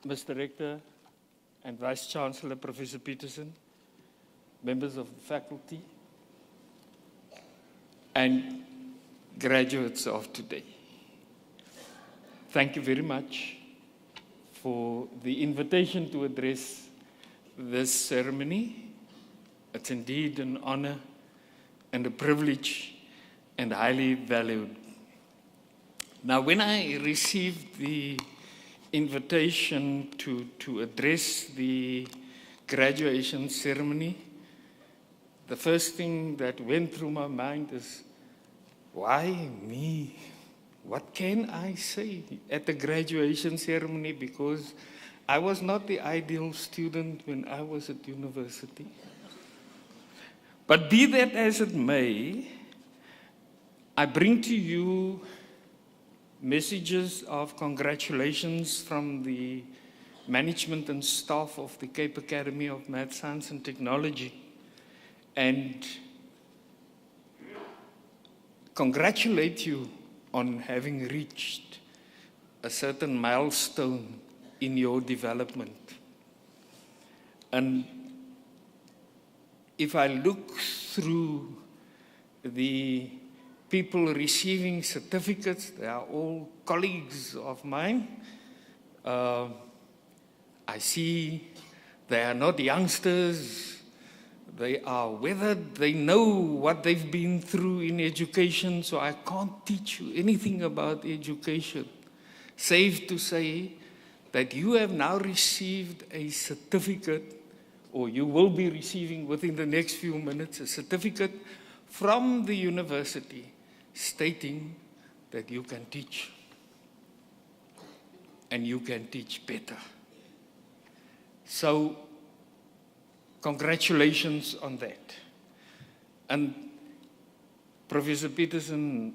Mr. Rector and Vice Chancellor Professor Peterson, members of the faculty, and graduates of today. Thank you very much for the invitation to address this ceremony. It's indeed an honor and a privilege and highly valued. Now, when I received the invitation to address the graduation ceremony, the first thing that went through my mind is, why me? What can I say at the graduation ceremony? Because I was not the ideal student when I was at university. But be that as it may, I bring to you messages of congratulations from the management and staff of the Cape Academy of Math, Science and Technology, and congratulate you on having reached a certain milestone in your development. And if I look through the people receiving certificates, they are all colleagues of mine. I see they are not youngsters. They are weathered. They know what they've been through in education, so I can't teach you anything about education. Safe to say that you have now received a certificate, or you will be receiving within the next few minutes, a certificate from the university stating that you can teach, and you can teach better. So, congratulations on that. And Professor Peterson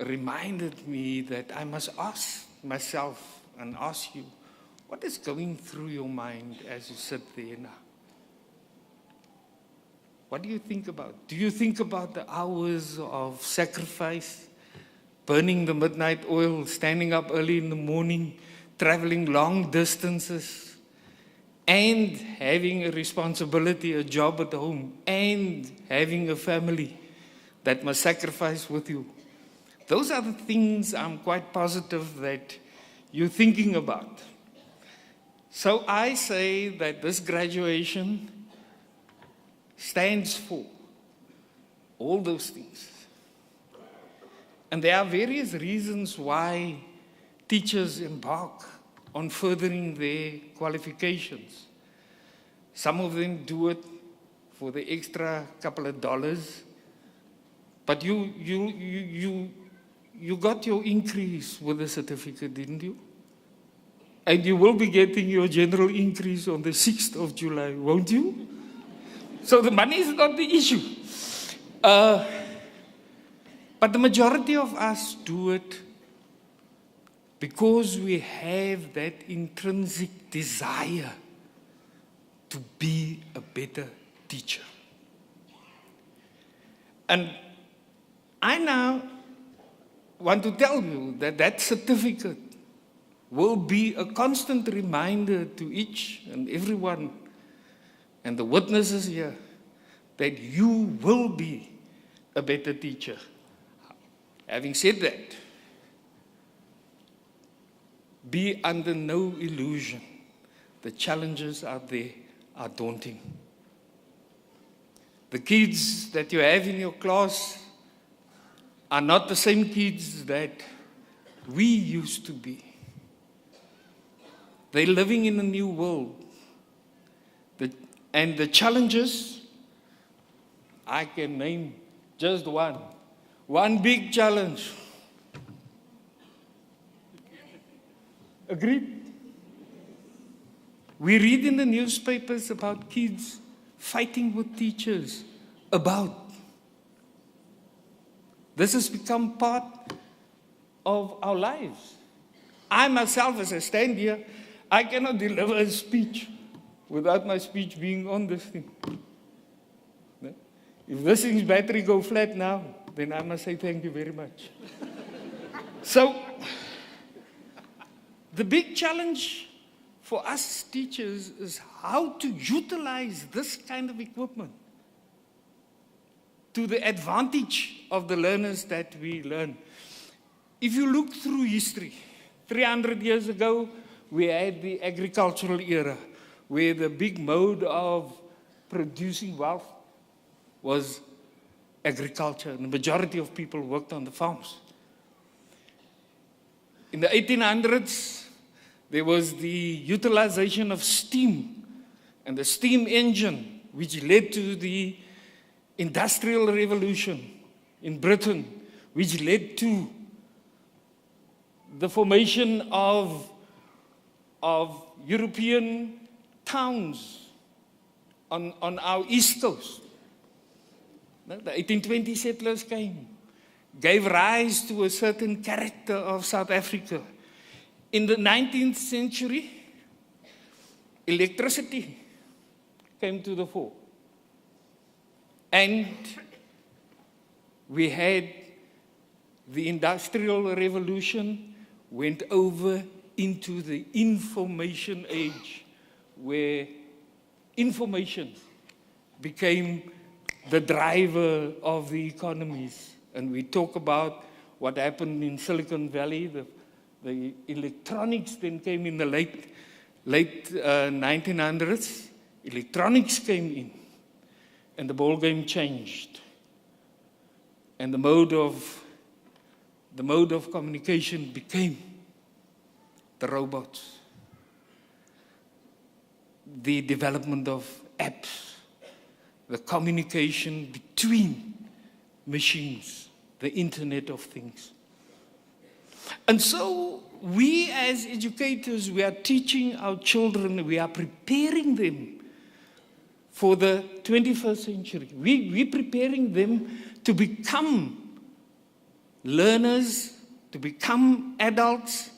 reminded me that I must ask myself and ask you, what is going through your mind as you sit there now? What do you think about? Do you think about the hours of sacrifice, burning the midnight oil, standing up early in the morning, traveling long distances, and having a responsibility, a job at home, and having a family that must sacrifice with you? Those are the things I'm quite positive that you're thinking about. So I say that this graduation stands for all those things. And there are various reasons why teachers embark on furthering their qualifications. Some of them do it for the extra couple of dollars, but you got your increase with the certificate, didn't you? And you will be getting your general increase on the 6th of July, won't you? So the money is not the issue. But the majority of us do it because we have that intrinsic desire to be a better teacher. And I now want to tell you that that certificate will be a constant reminder to each and everyone and the witnesses here that you will be a better teacher. Having said that, be under no illusion. The challenges out there are daunting. The kids that you have in your class are not the same kids that we used to be. They're living in a new world. And the challenges, I can name just one. One big challenge. Agreed? We read in the newspapers about kids fighting with teachers about. This has become part of our lives. I myself, as I stand here, I cannot deliver a speech without my speech being on this thing. If this thing's battery go flat now, then I must say thank you very much. So, the big challenge for us teachers is how to utilize this kind of equipment to the advantage of the learners that we learn. If you look through history, 300 years ago, we had the agricultural era, where the big mode of producing wealth was agriculture, and the majority of people worked on the farms. In the 1800s, there was the utilization of steam and the steam engine, which led to the Industrial Revolution in Britain, which led to the formation of European towns on our east coast. The 1820 settlers came, gave rise to a certain character of South Africa. In the 19th century, electricity came to the fore. And we had the Industrial Revolution went over into the information age, where information became the driver of the economies. And we talk about what happened in Silicon Valley. The electronics then came in the late 1900s. Electronics came in, and the ball game changed. And the mode of communication became the robots, the development of apps, the communication between machines, the Internet of Things. And so we as educators, we are teaching our children, we are preparing them for the 21st century. We're preparing them to become learners, to become adults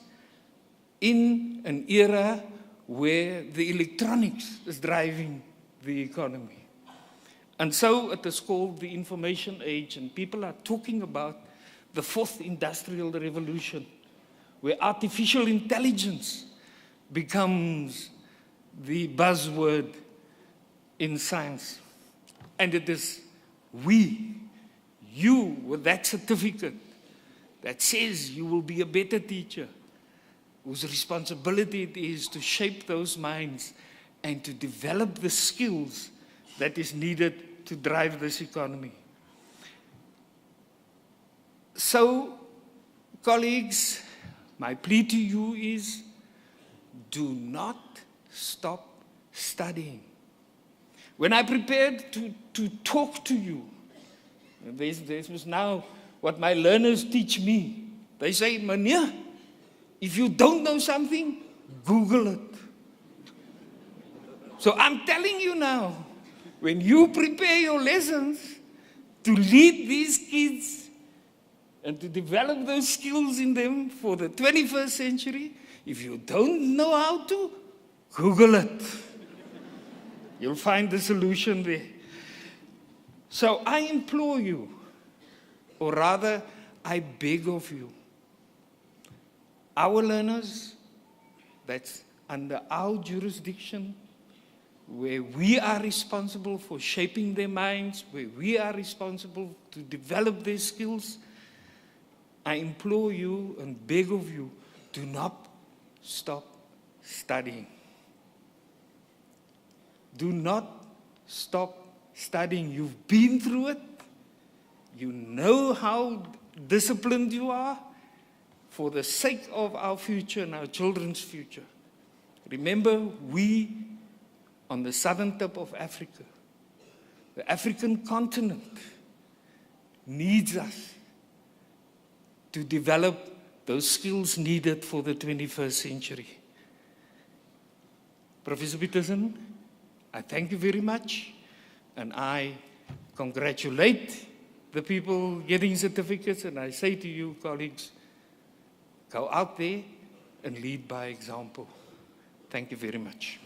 in an era where the electronics is driving the economy. And so it is called the information age, and people are talking about the fourth industrial revolution, where artificial intelligence becomes the buzzword in science. And it is you with that certificate that says you will be a better teacher, whose responsibility it is to shape those minds and to develop the skills that is needed to drive this economy. So, colleagues, my plea to you is, do not stop studying. When I prepared to talk to you, this was now what my learners teach me. They say, Meneer, if you don't know something, Google it. So I'm telling you now, when you prepare your lessons to lead these kids and to develop those skills in them for the 21st century, if you don't know how to, Google it. You'll find the solution there. So I implore you, or rather, I beg of you, our learners, that's under our jurisdiction, where we are responsible for shaping their minds, where we are responsible to develop their skills, I implore you and beg of you, do not stop studying. Do not stop studying. You've been through it. You know how disciplined you are for the sake of our future and our children's future. Remember, we on the southern tip of Africa, the African continent, needs us to develop those skills needed for the 21st century. Professor Peterson, I thank you very much, and I congratulate the people getting certificates, and I say to you, colleagues, go out there and lead by example. Thank you very much.